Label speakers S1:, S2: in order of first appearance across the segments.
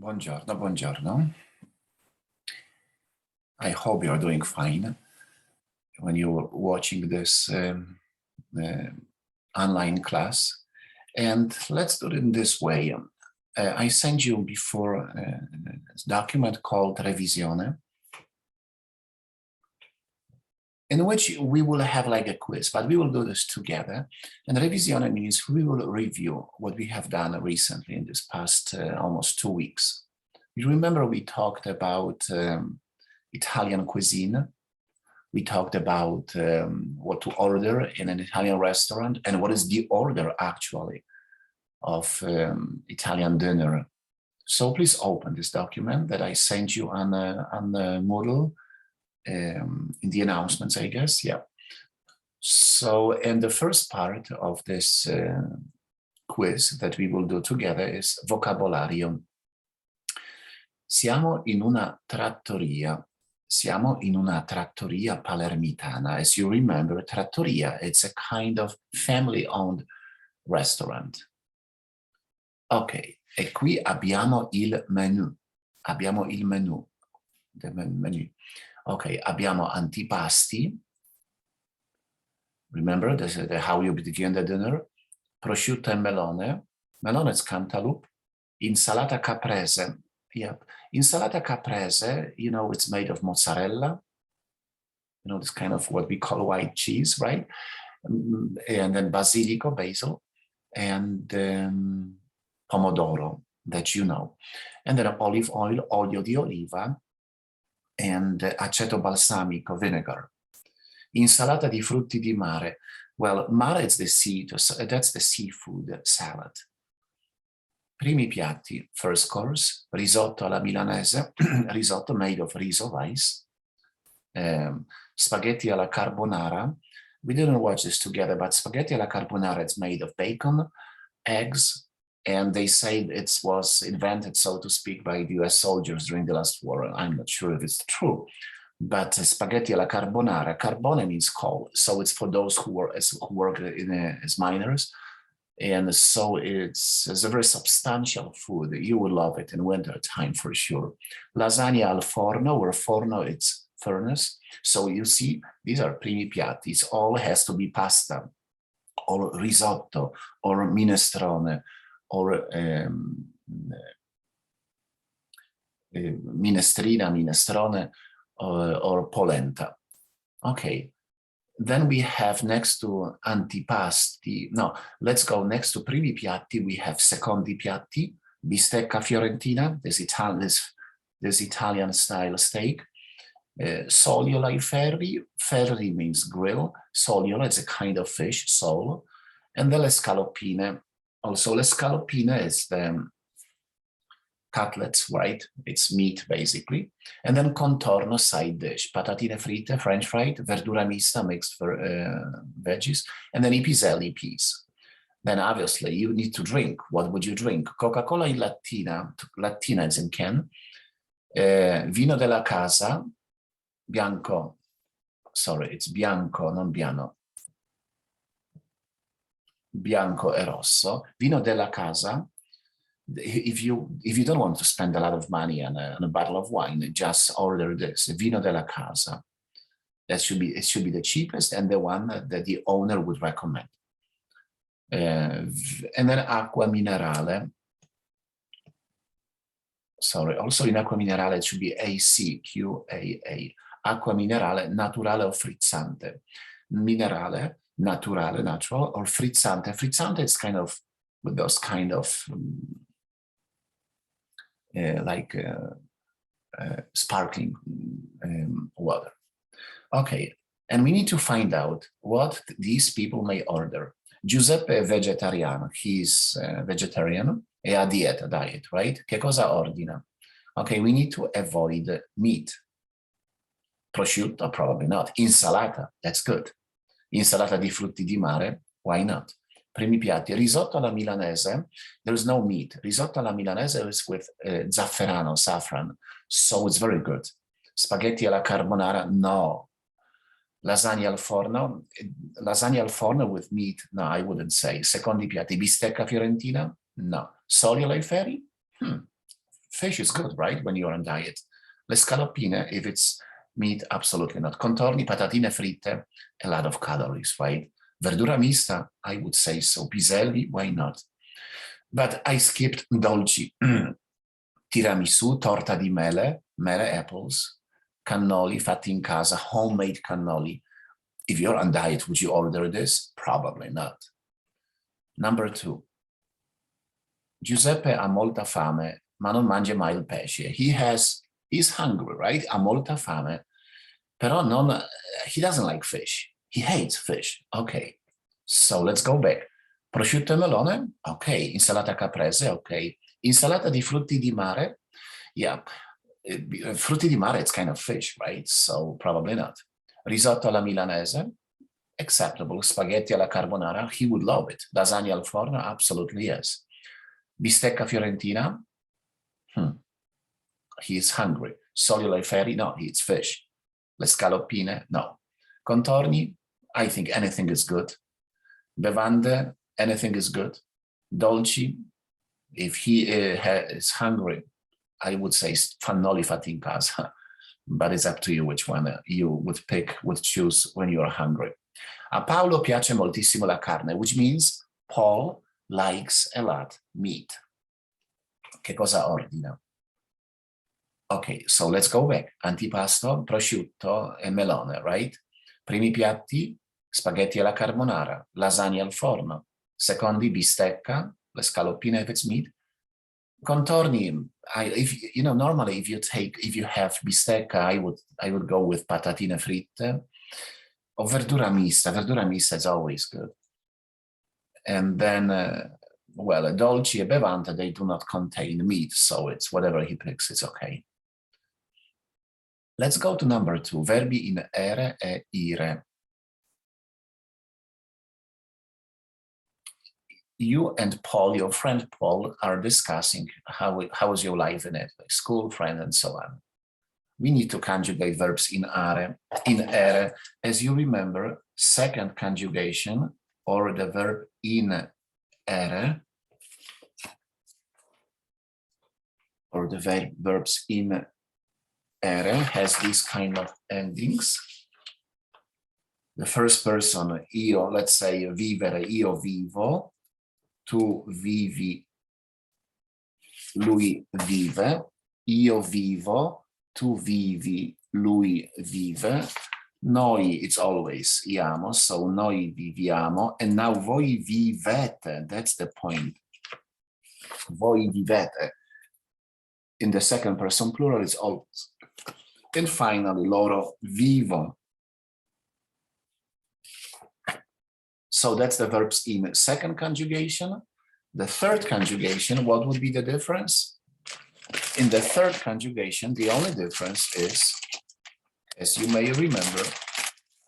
S1: Buongiorno, buongiorno. I hope you're doing fine when you're watching this online class. And let's do it in this way. I sent you before a document called Revisione, in which we will have like a quiz, but we will do this together. And Revisione means we will review what we have done recently in this past almost 2 weeks. You remember we talked about Italian cuisine. We talked about what to order in an Italian restaurant and what is the order actually of Italian dinner. So please open this document that I sent you on the Moodle in the announcements, I guess. Yeah. So, and the first part of this quiz that we will do together is vocabolario. Siamo in una trattoria. Siamo in una trattoria palermitana. As you remember, trattoria, it's a kind of family-owned restaurant. Ok, e qui abbiamo il menu. Abbiamo il menu. The menu. Ok, abbiamo antipasti. Remember, this is how you begin the dinner. Prosciutto e melone. Melone is cantaloupe. Insalata caprese. Yep. Insalata caprese, you know, it's made of mozzarella. You know, this kind of what we call white cheese, right? And then basilico, basil, and pomodoro, that you know. And then olive oil, olio di oliva, and aceto balsamico, vinegar. Insalata di frutti di mare. Well, mare is the sea, that's the seafood salad. Primi piatti, first course, risotto alla milanese, risotto made of riso, rice. Spaghetti alla carbonara. We didn't watch this together, but spaghetti alla carbonara is made of bacon, eggs, and they say it was invented, so to speak, by the US soldiers during the last war. I'm not sure if it's true, but spaghetti alla carbonara, carbone means coal, so it's for those who work as miners. And so it's a very substantial food. You will love it in winter time for sure. Lasagna al forno, where forno it's furnace. So you see, these are primi piatti. It all has to be pasta, or risotto, or minestrone, or minestrina, minestrone, or polenta. Okay. Then we have next to antipasti, no, let's go next to primi piatti, we have secondi piatti, bistecca fiorentina, this Italian style steak, soliola ai ferri, ferri means grill, soliola is a kind of fish, sole, and the le scaloppine. Also, le scaloppine is the cutlets, right? It's meat, basically. And then contorno, side dish, patatine fritte, French fried, verdura mista, mixed for veggies, and then i piselli, peas. Then obviously you need to drink. What would you drink? Coca-Cola in lattina, lattina is in can, vino della casa, bianco, sorry, it's bianco, non biano, bianco e rosso, vino della casa. If you don't want to spend a lot of money on a bottle of wine, just order this vino della casa. It should be the cheapest and the one that the owner would recommend. And then acqua minerale. Sorry, also in acqua minerale it should be ACQAA. Acqua minerale naturale o frizzante. Minerale, naturale, natural, or frizzante. Frizzante is kind of with those kind of sparkling water. Okay, and we need to find out what these people may order. Giuseppe è vegetariano, he's vegetarian, e a diet, right? Che cosa ordina? Okay, we need to avoid meat. Prosciutto, probably not. Insalata, that's good. Insalata di frutti di mare, why not? Primi piatti, risotto alla milanese, there is no meat. Risotto alla milanese is with zafferano, saffron, so it's very good. Spaghetti alla carbonara, no. Lasagna al forno with meat, no, I wouldn't say. Secondi piatti, bistecca fiorentina, no. Soliola ai ferri, Fish is good, right? When you're on diet. Le scaloppine, if it's meat, absolutely not. Contorni, patatine fritte, a lot of calories, right? Verdura mista, I would say so. Piselli, why not? But I skipped dolci. Tiramisù, torta di mele, mele apples, cannoli fatti in casa, homemade cannoli. If you're on diet, would you order this? Probably not. Number 2. Giuseppe ha molta fame, ma non mangia mai il pesce. He's hungry, right? Ha molta fame, però he doesn't like fish. He hates fish. Okay, so let's go back. Prosciutto e melone? Okay. Insalata caprese? Okay. Insalata di frutti di mare? Yeah. Frutti di mare, it's kind of fish, right? So probably not. Risotto alla milanese? Acceptable. Spaghetti alla carbonara? He would love it. Lasagna al forno? Absolutely yes. Bistecca fiorentina? He is hungry. Solio ai ferri? No, he eats fish. Le scaloppine? No. Contorni? I think anything is good. Bevande? Anything is good. Dolci? If he is hungry, I would say fannoli fatti in casa, but it's up to you which one you would choose when you're hungry. A Paolo piace moltissimo la carne, which means Paul likes a lot meat. Che cosa ordina? Okay, so let's go back. Antipasto, prosciutto e melone, right? Primi piatti, spaghetti alla carbonara, lasagna al forno. Secondi, bistecca, le scaloppine if it's meat. Contorni, normally if you have bistecca, I would go with patatine fritte or verdura mista. Verdura mista is always good. And then, dolci e bevande, they do not contain meat, so it's whatever he picks, it's okay. Let's go to number 2, verbi in ere e ire. You and Paul, your friend Paul, are discussing how is your life in Italy, school, friend, and so on. We need to conjugate verbs in ere. As you remember, second conjugation, or the verb in ere, or the verbs in ere has these kind of endings. The first person, io, let's say vivere, io vivo. Tu vivi, lui vive, io vivo, tu vivi, lui vive. Noi, it's always iamo, so noi viviamo, and now voi vivete, that's the point. Voi vivete. In the second person plural, it's always. And finally, loro vivono. So that's the verbs in second conjugation. The third conjugation, what would be the difference? In the third conjugation, the only difference is, as you may remember,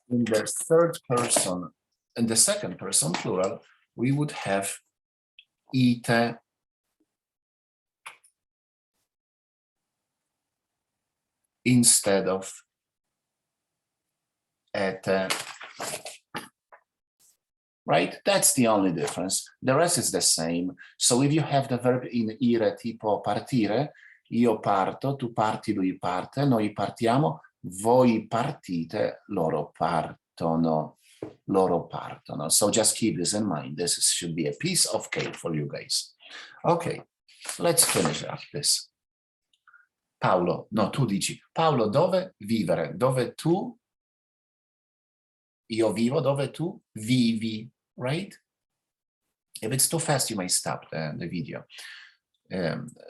S1: in the third person, in the second person plural, we would have ite, instead of ete. Right? That's the only difference. The rest is the same. So if you have the verb in ire tipo partire, io parto, tu parti, lui parte, noi partiamo, voi partite, loro partono. Loro partono. So just keep this in mind. This should be a piece of cake for you guys. Okay, let's finish up this. Paolo, no, tu dici, Paolo, dove vivere? Dove tu? Io vivo, dove tu vivi, right? If it's too fast, you may stop the video.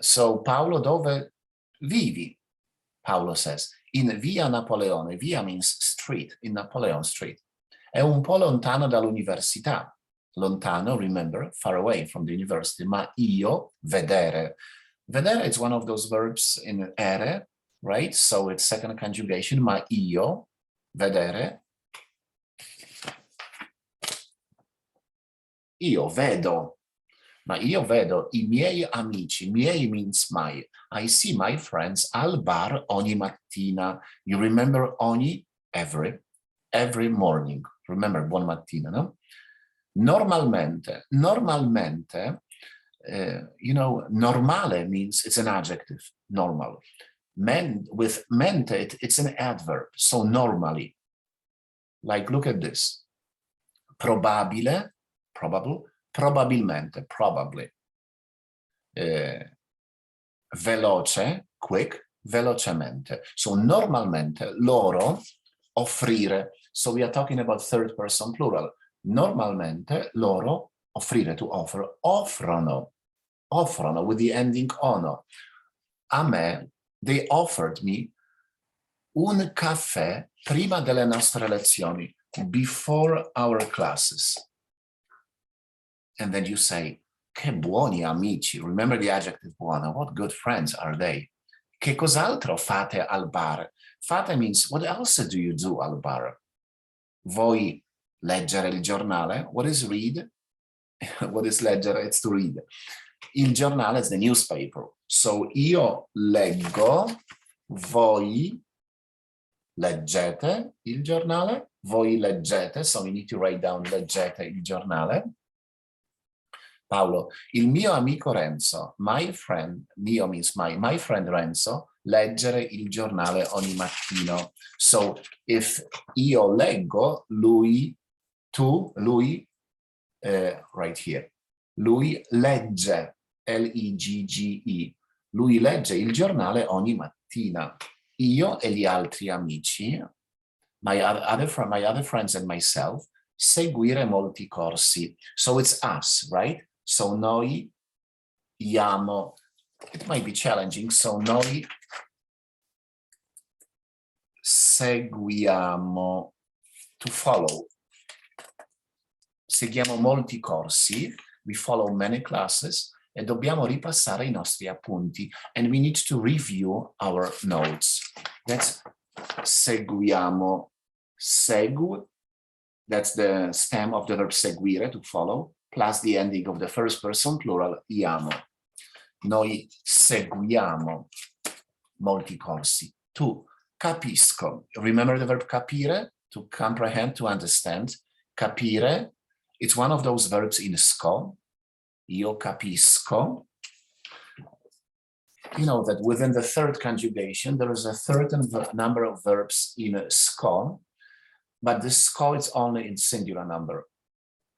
S1: So, Paolo, dove vivi? Paolo says, in via Napoleone. Via means street, in Napoleon Street. È un po' lontano dall'università. Lontano, remember, far away from the university. Ma io, vedere. Vedere is one of those verbs in ere, right? So it's second conjugation. Ma io, vedere. Io vedo, ma io vedo I miei amici. Miei means my. I see my friends al bar ogni mattina. You remember ogni? Every morning. Remember, buon mattina, no? Normalmente you know, normale means it's an adjective, normal. With mente, it's an adverb, so normally. Like, look at this. Probabile, probable, probabilmente, probably. Veloce, quick, velocemente. So normalmente, loro, offrire. So we are talking about third person plural. Normalmente, loro, offrire, to offer, offrono, offrono, with the ending ono. A me, they offered me un caffè prima delle nostre lezioni, before our classes. And then you say, che buoni amici. Remember the adjective buono. What good friends are they? Che cos'altro fate al bar? Fate means, what else do you do al bar? Voi leggere il giornale? What is read? What is leggere? It's to read. Il giornale is the newspaper. So io leggo, voi leggete il giornale, voi leggete, so we need to write down leggete il giornale. Paolo, il mio amico Renzo, my friend, mio means my friend Renzo, leggere il giornale ogni mattino. So if io leggo, lui, tu, lui, right here, lui legge, L-I-G-G-E, lui legge il giornale ogni mattina. Io e gli altri amici, my other friends and myself, seguire molti corsi. So it's us, right? So noi iamo, it might be challenging, so noi seguiamo, to follow. Seguiamo molti corsi, we follow many classes, e dobbiamo ripassare i nostri appunti, and we need to review our notes. That's seguiamo, segu, that's the stem of the verb seguire, to follow, plus the ending of the first person plural, iamo. Noi seguiamo molti corsi. Tu, capisco. Remember the verb capire? To comprehend, to understand. Capire, it's one of those verbs in SCO. Io capisco. You know that within the third conjugation, there is a certain number of verbs in SCO, but the SCO is only in singular number.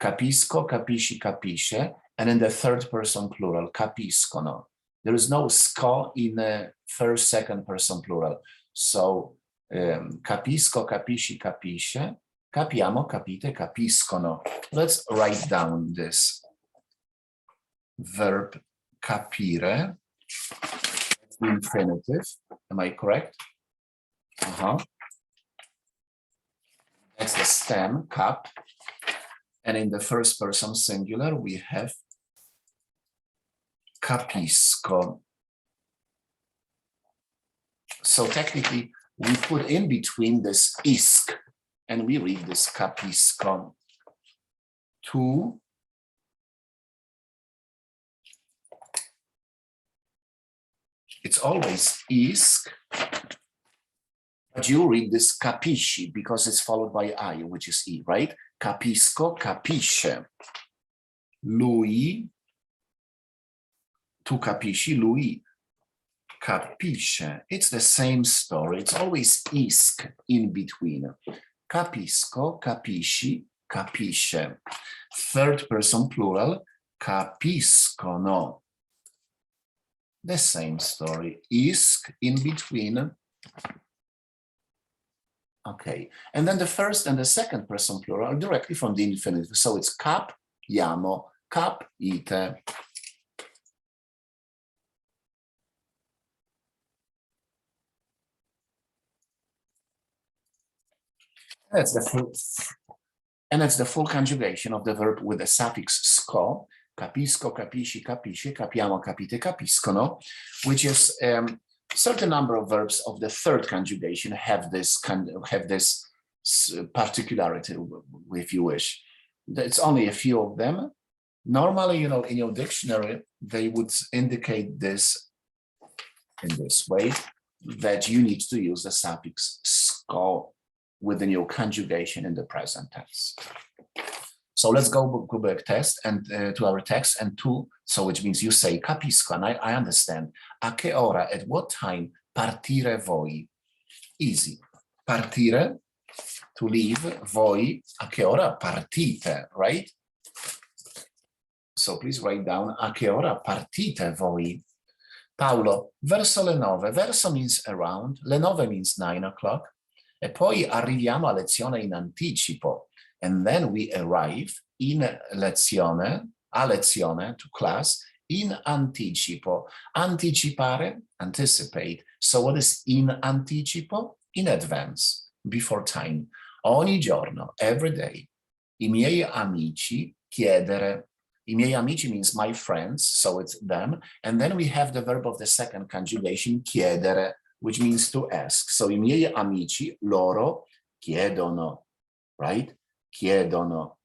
S1: Capisco, capisci, capisce, and in the third person plural, capiscono. There is no SCO in the first, second person plural. So, capisco, capisci, capisce, capiamo, capite, capiscono. Let's write down this verb capire, the infinitive. Am I correct? That's the stem, cap. And in the first person singular, we have capisco. So technically, we put in between this isc, and we read this capisco. Tu it's always isc, but you read this capisci because it's followed by I, which is E, right? Capisco, capisce. Lui, tu capisci, lui capisce. It's the same story. It's always isc in between. Capisco, capisci, capisce. Third person plural, capiscono. The same story. Isc in between. Okay, and then the first and the second person plural are directly from the infinitive. So it's capiamo, capite. That's the full conjugation of the verb with the suffix sco. Capisco, capisci, capisce, capiamo, capite, capiscono, which is certain number of verbs of the third conjugation have this particularity, if you wish. It's only a few of them. Normally, you know, in your dictionary, they would indicate this in this way, that you need to use the suffix sco within your conjugation in the present tense. So let's go back test and to our text and to, so which means you say capisco, and I understand. A che ora, at what time partire voi? Easy. Partire, to leave, voi, a che ora partite, right? So please write down, a che ora partite voi? Paolo, verso le 9. Verso means around, le 9 means 9 o'clock. E poi arriviamo a lezione in anticipo. And then we arrive in lezione, a lezione, to class, in anticipo. Anticipare, anticipate. So what is in anticipo? In advance, before time. Ogni giorno, every day. I miei amici chiedere. I miei amici means my friends, so it's them. And then we have the verb of the second conjugation, chiedere, which means to ask. So i miei amici, loro, chiedono, right? Chiedono,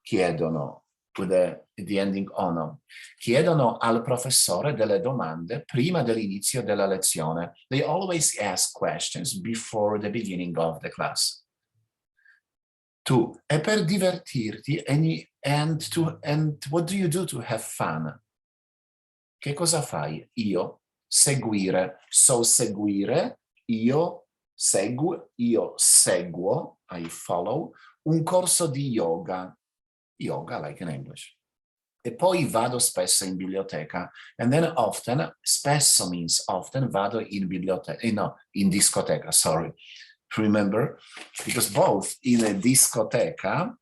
S1: chiedono, with the ending ono. Chiedono al professore delle domande prima dell'inizio della lezione. They always ask questions before the beginning of the class. 2. E per divertirti, and what do you do to have fun? Che cosa fai? Io, seguire. So seguire, io seguo, I follow, un corso di yoga. Yoga, like in English. E poi vado spesso in biblioteca. And then often, spesso means often, vado in biblioteca, in discoteca, sorry. Remember, because both in a discoteca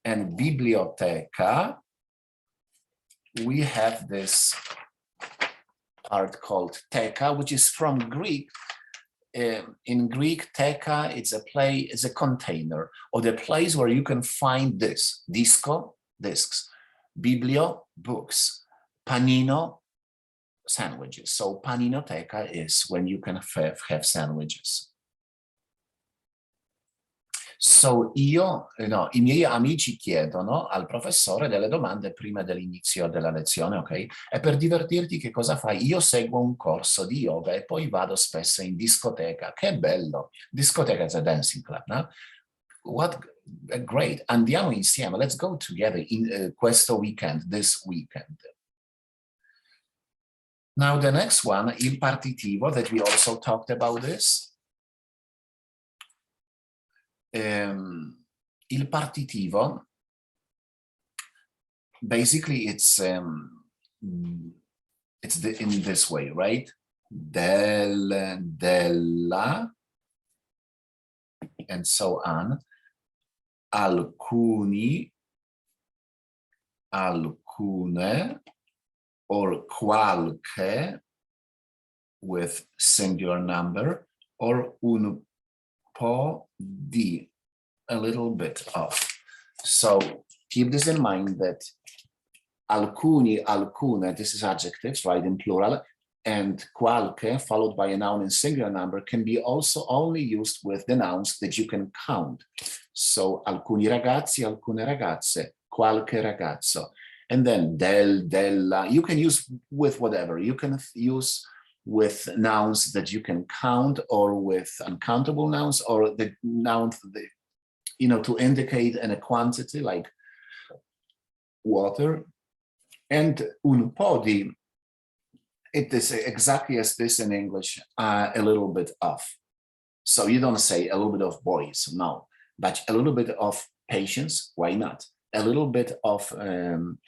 S1: and biblioteca, we have this part called teca, which is from Greek. In Greek, teca, it's a container, or the place where you can find this. Disco, discs. Biblio, books. Panino, sandwiches. So paninoteca is when you can have sandwiches. So I miei amici chiedono al professore delle domande prima dell'inizio della lezione, ok? E per divertirti che cosa fai? Io seguo un corso di yoga e poi vado spesso in discoteca. Che bello! Discoteca is a dancing club, no? What great! Andiamo insieme. Let's go together in questo weekend, this weekend. Now the next one, il partitivo, that we also talked about this. Il partitivo, basically it's in this way, right? Della, and so on. Alcuni, alcune, or qualche with singular number, or un po' di, a little bit of. So keep this in mind that alcuni, alcune, this is adjectives, right, in plural, and qualche, followed by a noun in singular number, can be also only used with the nouns that you can count. So alcuni ragazzi, alcune ragazze, qualche ragazzo. And then della, you can use with whatever. You can use with nouns that you can count, or with uncountable nouns, or the nouns, to indicate a quantity like water. And un po' di, it is exactly as this in English, a little bit of. So you don't say a little bit of boys, no, but a little bit of patience, why not? A little bit of pane,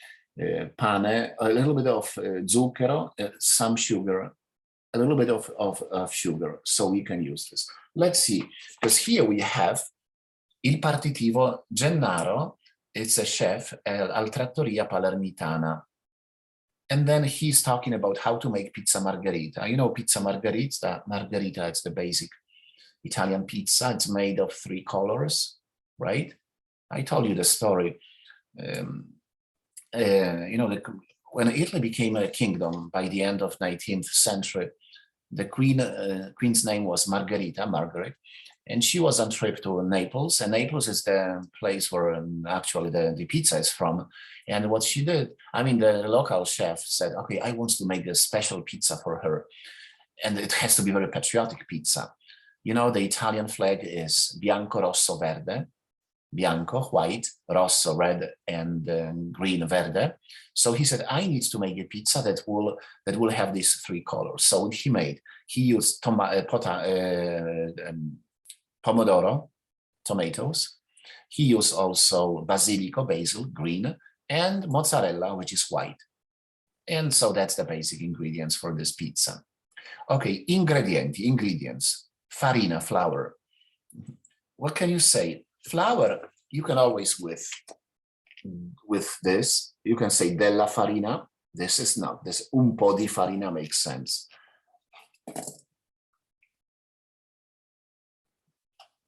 S1: a little bit of zucchero, some sugar, a little bit of sugar, so we can use this. Let's see, because here we have il partitivo. Gennaro, it's a chef al trattoria palermitana. And then he's talking about how to make pizza margherita. You know, pizza margherita, it's the basic Italian pizza. It's made of 3 colors, right? I told you the story. When Italy became a kingdom by the end of 19th century, the queen's name was Margaret, and she was on trip to Naples, and Naples is the place where actually the pizza is from. And what she did, the local chef said, okay, I want to make a special pizza for her, and it has to be very patriotic pizza. You know, the Italian flag is bianco, rosso, verde, bianco, white, rosso, red, and green, verde. So he said, I need to make a pizza that will have these three colors. So he used pomodoro, tomatoes. He used also basil, green, and mozzarella, which is white. And so that's the basic ingredients for this pizza. Okay, ingredients, farina, flour. What can you say? Flour, you can always with this, you can say della farina. This is not, this un po' di farina makes sense.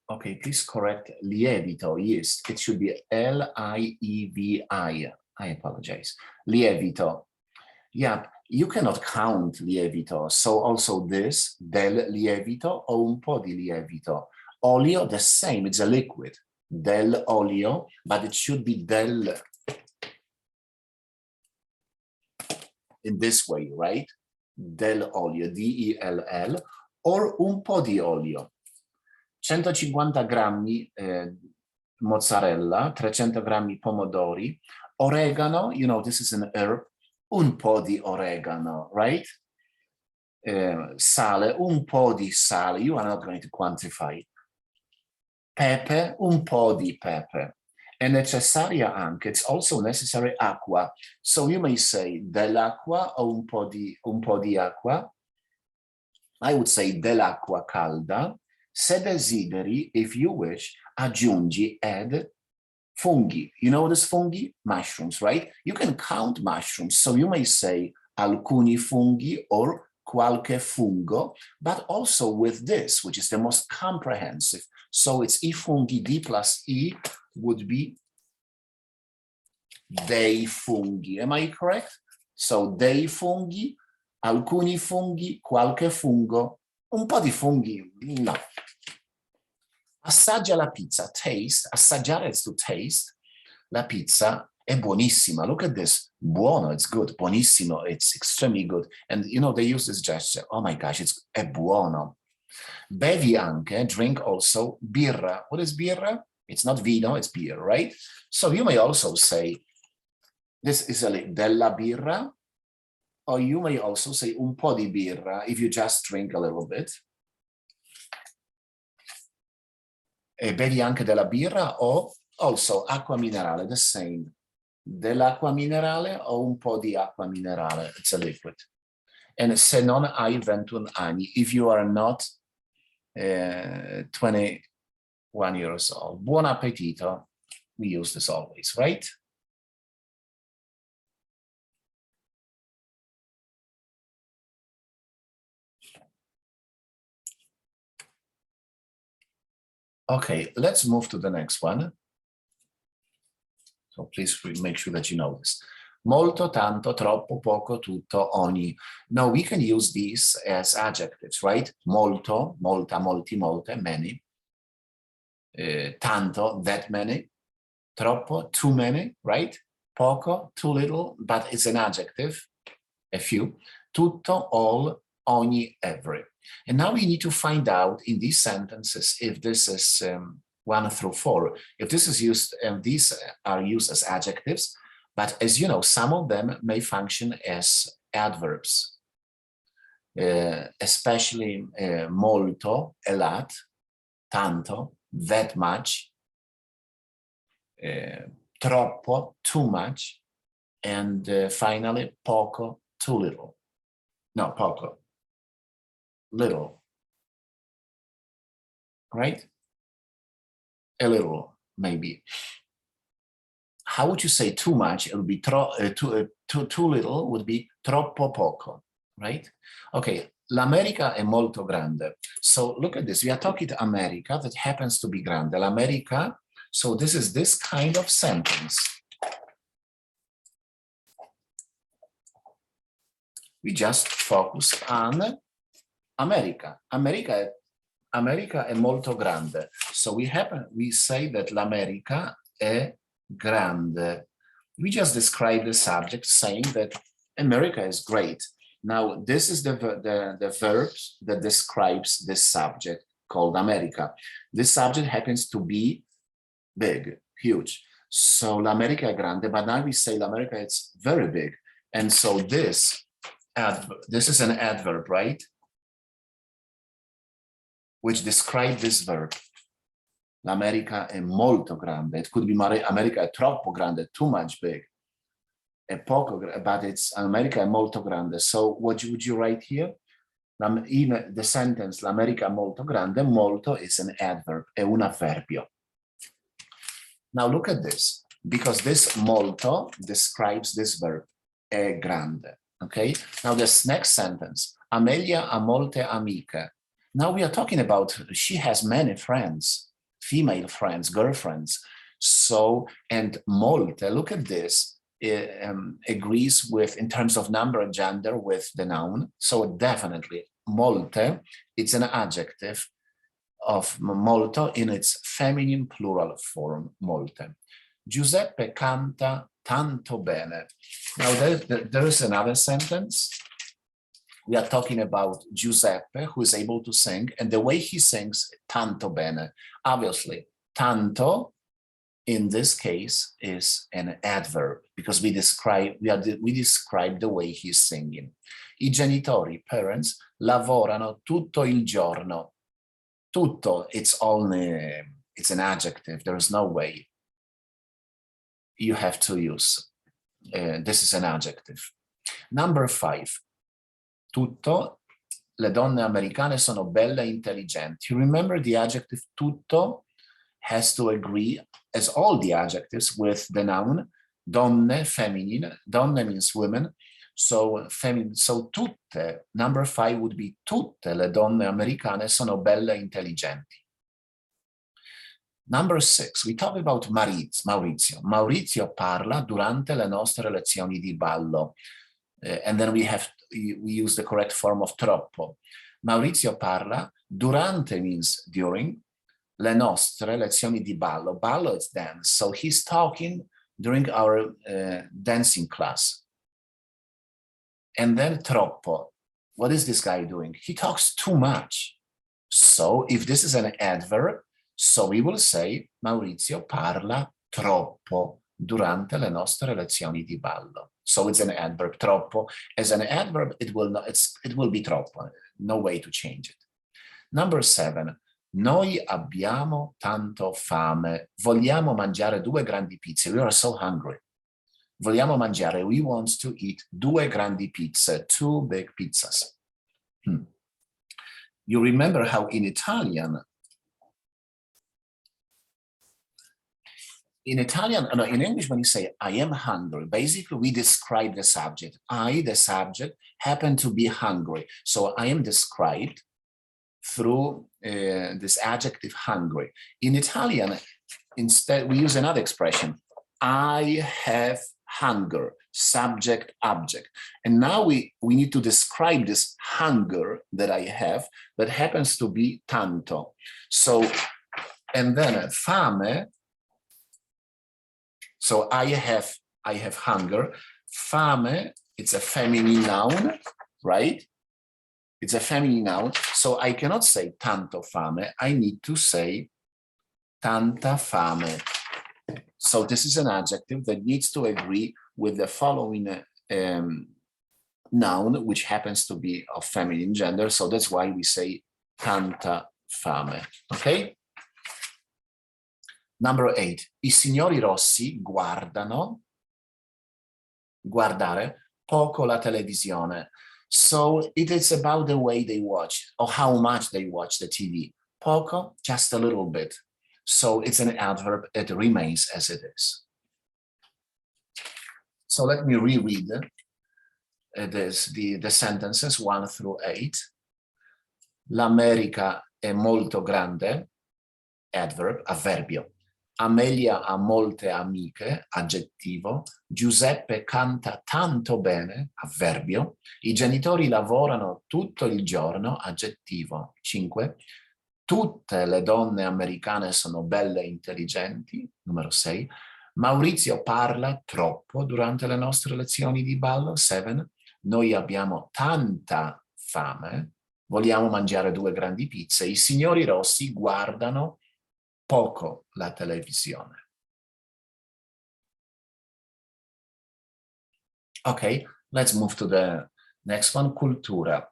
S1: Okay, please correct lievito, yeast. It should be L-I-E-V-I. I apologize. Lievito. Yeah, you cannot count lievito. So also this, del lievito o un po' di lievito. Olio, the same, it's a liquid. Del olio, but it should be del in this way, right? Del olio, D-E-L-L, or un po' di olio. 150 grammi mozzarella, 300 grammi pomodori, oregano, you know, this is an herb, un po' di oregano, right? Sale, un po' di sale, you are not going to quantify. Pepe, un po' di pepe. È necessaria anche, it's also necessary acqua. So you may say dell'acqua o un po' di acqua. I would say dell'acqua calda. Se desideri, if you wish, aggiungi, add funghi. You know this funghi? Mushrooms, right? You can count mushrooms. So you may say alcuni funghi or qualche fungo, but also with this, which is the most comprehensive. So it's I funghi, D plus E would be dei funghi. Am I correct? So dei funghi, alcuni funghi, qualche fungo, un po' di funghi, no. Assaggia la pizza, taste, assaggiare is to taste. La pizza è buonissima. Look at this. Buono, it's good. Buonissimo, it's extremely good. And you know, they use this gesture. Oh my gosh, è buono. Bevi anche, drink also birra. What is birra? It's not vino, it's beer, right? So you may also say, this is della birra, or you may also say un po' di birra if you just drink a little bit. E bevi anche della birra o also acqua minerale, the same. Dell'acqua minerale o un po' di acqua minerale, it's a liquid. And se non hai 21 anni, if you are not 21 years old. Buon appetito. We use this always, right? Okay, let's move to the next one. So please make sure that you know this. Molto, tanto, troppo, poco, tutto, ogni. Now we can use these as adjectives, right? Molto, molta, molti, molte, many. Tanto, that many. Troppo, too many, right? Poco, too little, but it's an adjective, a few. Tutto, all, ogni, every. And now we need to find out in these sentences if this is 1 through 4, if this is used, and these are used as adjectives, but as you know, some of them may function as adverbs, especially molto, a lot, tanto, that much, troppo, too much, and finally, poco, too little. No, poco, little, right? A little, maybe. How would you say too much? It would be too little would be troppo poco, right? Okay, l'America è molto grande. So look at this. We are talking to America that happens to be grande. L'America, so this is this kind of sentence. We just focus on America. America è molto grande. So we say that l'America è grande. We just describe the subject saying that America is great. Now, this is the verb that describes this subject called America. This subject happens to be big, huge. So l'America è grande, but now we say l'America is very big. And so this is an adverb, right? Which describes this verb. L'America è molto grande. It could be America è troppo grande, too much big. È poco, but it's America è molto grande. So what would you write here? In the sentence, l'America è molto grande, molto is an adverb, è un avverbio. Now look at this, because this molto describes this verb, è grande, okay? Now this next sentence, Amelia ha molte amiche. Now we are talking about, she has many friends, female friends, girlfriends. So, and molte, look at this, agrees with, in terms of number and gender, with the noun. So definitely, molte, it's an adjective of molto in its feminine plural form, molte. Giuseppe canta tanto bene. Now there is another sentence. We are talking about Giuseppe, who is able to sing, and the way he sings, tanto bene. Obviously, tanto, in this case, is an adverb, because we describe the way he's singing. I genitori, parents, lavorano tutto il giorno. Tutto, it's an adjective. There is no way you have to use. This is an adjective. Number 5. Tutto, le donne americane sono belle e intelligenti. You remember the adjective tutto has to agree, as all the adjectives, with the noun donne, feminine. Donne means women. So feminine, so tutte, number 5 would be tutte le donne americane sono belle e intelligenti. Number 6, we talk about Maurizio. Maurizio parla durante le nostre lezioni di ballo. And then we use the correct form of troppo. Maurizio parla, durante means during, le nostre lezioni di ballo. Ballo is dance, so he's talking during our dancing class. And then troppo, what is this guy doing? He talks too much. So if this is an adverb, so we will say Maurizio parla troppo durante le nostre lezioni di ballo. So it's an adverb, troppo. As an adverb, it will be troppo. No way to change it. Number 7, noi abbiamo tanto fame. Vogliamo mangiare 2 grandi pizze. We are so hungry. Vogliamo mangiare, we want to eat 2 grandi pizze, 2 big pizzas. You remember how in Italian, in English, when you say, I am hungry, basically we describe the subject. I, the subject, happen to be hungry. So I am described through this adjective hungry. In Italian, instead, we use another expression. I have hunger, subject, object. And now we need to describe this hunger that I have that happens to be tanto. So, and then fame, so I have hunger. Fame, it's a feminine noun, right? It's a feminine noun. So I cannot say tanto fame. I need to say tanta fame. So this is an adjective that needs to agree with the following noun, which happens to be of feminine gender. So that's why we say tanta fame, okay? Number 8, I signori rossi guardare poco la televisione. So it is about the way they watch or how much they watch the TV. Poco, just a little bit. So it's an adverb, it remains as it is. So let me reread the sentences 1 through 8. L'America è molto grande, adverb, avverbio. Amelia ha molte amiche, aggettivo. Giuseppe canta tanto bene, avverbio. I genitori lavorano tutto il giorno, aggettivo. 5. Tutte le donne americane sono belle e intelligenti, numero 6. Maurizio parla troppo durante le nostre lezioni di ballo, 7. Noi abbiamo tanta fame, vogliamo mangiare 2 grandi pizze. I signori rossi guardano poco la televisione. Okay, let's move to the next one, cultura.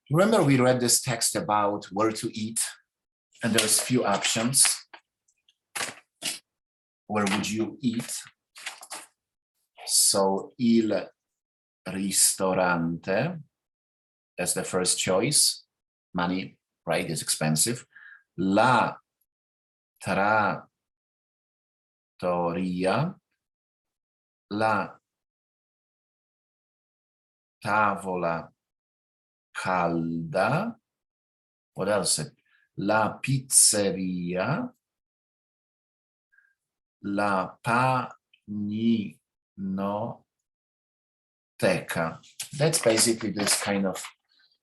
S1: Remember we read this text about where to eat, and there's few options. Where would you eat? So, il ristorante, that's the first choice. Money, right, is expensive. La trattoria, la tavola calda, what else? La pizzeria, la paninoteca. That's basically this kind of,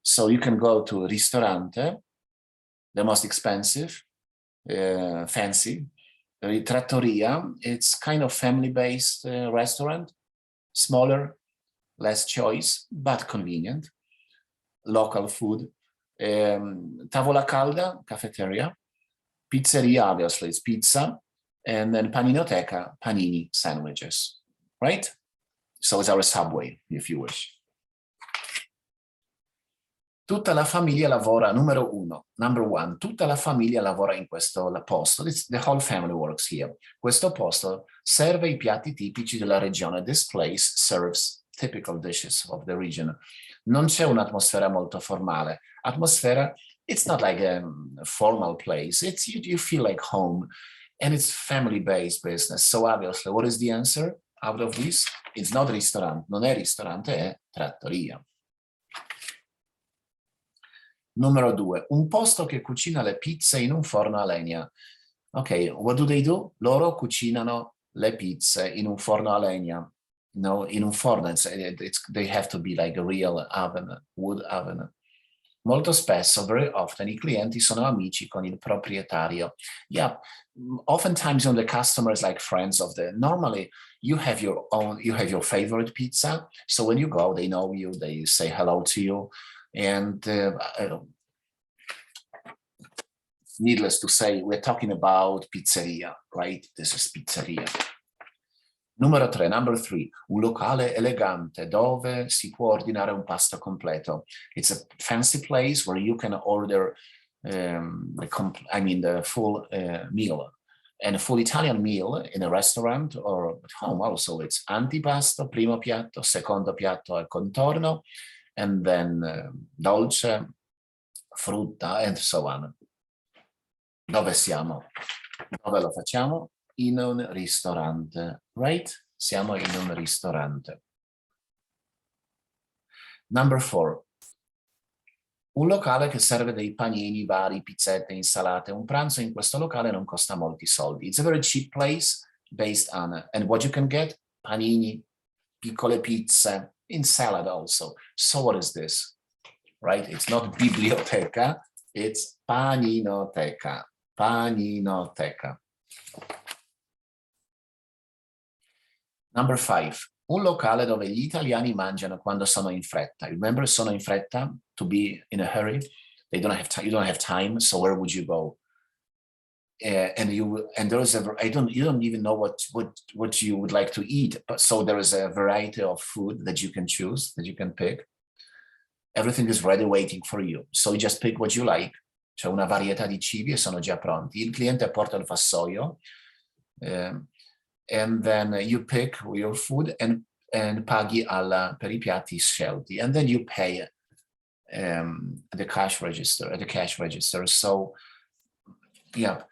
S1: so you can go to ristorante, the most expensive, fancy. Trattoria, it's kind of family-based restaurant, smaller, less choice, but convenient. Local food. Tavola calda, cafeteria. Pizzeria, obviously, it's pizza. And then paninoteca, panini sandwiches, right? So it's our Subway, if you wish. Tutta la famiglia lavora, number one, tutta la famiglia lavora in questo posto. The whole family works here. Questo posto serve i piatti tipici della regione. This place serves typical dishes of the region. Non c'è un'atmosfera molto formale. Atmosfera, it's not like a formal place. It's you feel like home, and it's family-based business. So obviously, what is the answer out of this? It's not ristorante. Non è ristorante, è trattoria. Numero 2, un posto che cucina le pizze in un forno a legna. Ok, what do they do? Loro cucinano le pizze in un forno a legna. No, in un forno, they have to be like a real oven, wood oven. Molto spesso, very often, I clienti sono amici con il proprietario. Yeah, oftentimes the customer is like friends of the, normally you have your own, you have your favorite pizza. So when you go, they know you, they say hello to you. And needless to say, we're talking about pizzeria, right? This is pizzeria. Number 3, un locale elegante dove si può ordinare un pasto completo. It's a fancy place where you can order the full meal. And a full Italian meal in a restaurant or at home also. It's antipasto, primo piatto, secondo piatto e contorno, and then dolce, frutta, and so on. Dove siamo? Dove lo facciamo? In un ristorante, right? Siamo in un ristorante. Number 4. Un locale che serve dei panini vari, pizzette, insalate. Un pranzo in questo locale non costa molti soldi. It's a very cheap place based on, and what you can get? Panini, piccole pizze, in salad also. So what is this? Right? It's not biblioteca, it's paninoteca. Paninoteca. Number 5. Un locale dove gli italiani mangiano quando sono in fretta. Remember, sono in fretta, to be in a hurry. They don't have time. You don't have time. So where would you go? And there is you don't even know what you would like to eat. But so there is a variety of food that you can choose, that you can pick. Everything is ready waiting for you. So you just pick what you like. C'è una varietà di cibi e sono già pronti. Il cliente porta il vassoio. And then you pick your food and paghi per I piatti scelti. And then you pay at the cash register. So, yeah,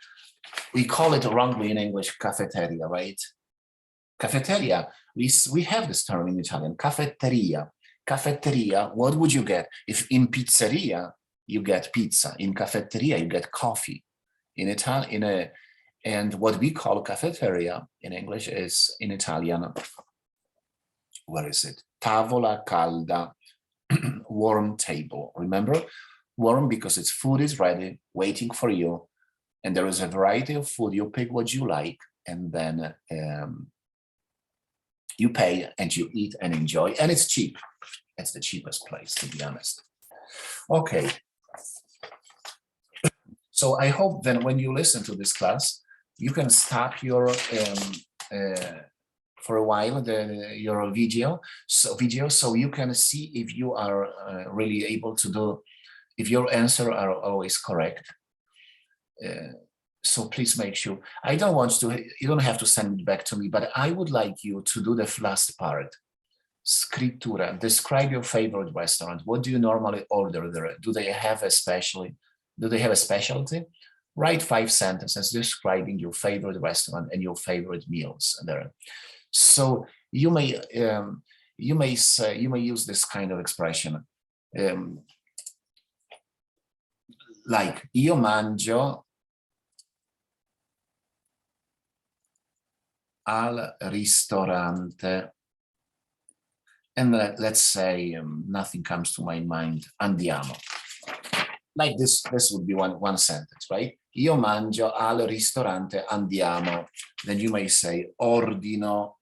S1: we call it wrongly in English, cafeteria, right? Cafeteria, we have this term in Italian, cafeteria. Cafeteria, what would you get? If in pizzeria, you get pizza. In cafeteria, you get coffee. In Italian, and what we call cafeteria in English is, in Italian, where is it? Tavola calda, warm table. Remember? Warm because its food is ready, waiting for you. And there is a variety of food. You pick what you like, and then you pay and you eat and enjoy. And it's cheap. It's the cheapest place, to be honest. Okay. So I hope then when you listen to this class, you can stop your for a while your video, so you can see if you are really able to do, if your answer are always correct. So please make sure. I don't want to, you don't have to send it back to me, but I would like you to do the last part. Scrittura, describe your favorite restaurant. What do you normally order there? Do they have a specialty? Write 5 sentences describing your favorite restaurant and your favorite meals there. So you may use this kind of expression, like io mangio al ristorante, and let's say nothing comes to my mind, andiamo. Like this would be one sentence, right? Io mangio al ristorante, andiamo. Then you may say ordino,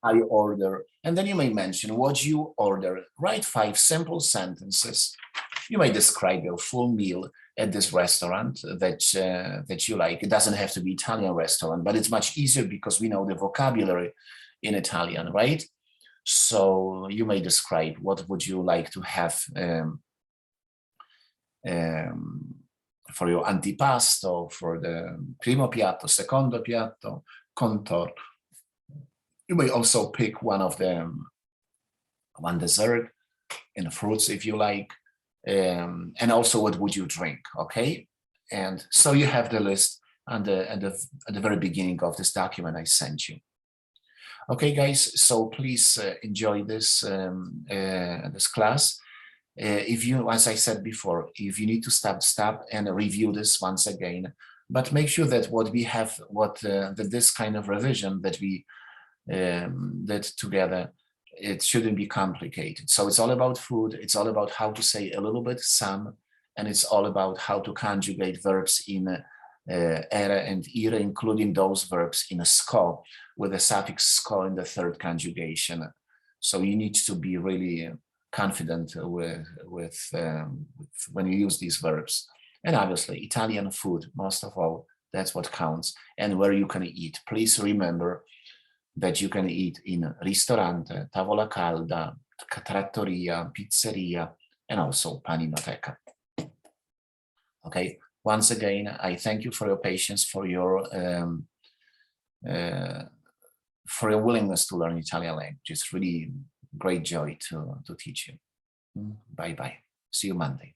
S1: I order, and then you may mention what you order. Write 5 simple sentences. You may describe your full meal at this restaurant that you like. It doesn't have to be Italian restaurant, but it's much easier because we know the vocabulary in Italian, right? So you may describe what would you like to have for your antipasto, for the primo piatto, secondo piatto, contorno. You may also pick one dessert and fruits if you like, and also what would you drink, okay? And so you have the list at the very beginning of this document I sent you. Okay, guys, so please enjoy this this class. If you, as I said before, if you need to stop and review this once again, but make sure that what we have, that this kind of revision that we that together, it shouldn't be complicated. So it's all about food. It's all about how to say a little bit, some, and it's all about how to conjugate verbs in ere and ire, including those verbs in a sco, with the suffix sco in the third conjugation. So you need to be really confident with when you use these verbs. And obviously Italian food, most of all, that's what counts, and where you can eat. Please remember that you can eat in ristorante, tavola calda, trattoria, pizzeria, and also paninoteca. Okay, once again, I thank you for your patience, for your willingness to learn Italian language. It's really great joy to teach you. Bye-bye. See you Monday.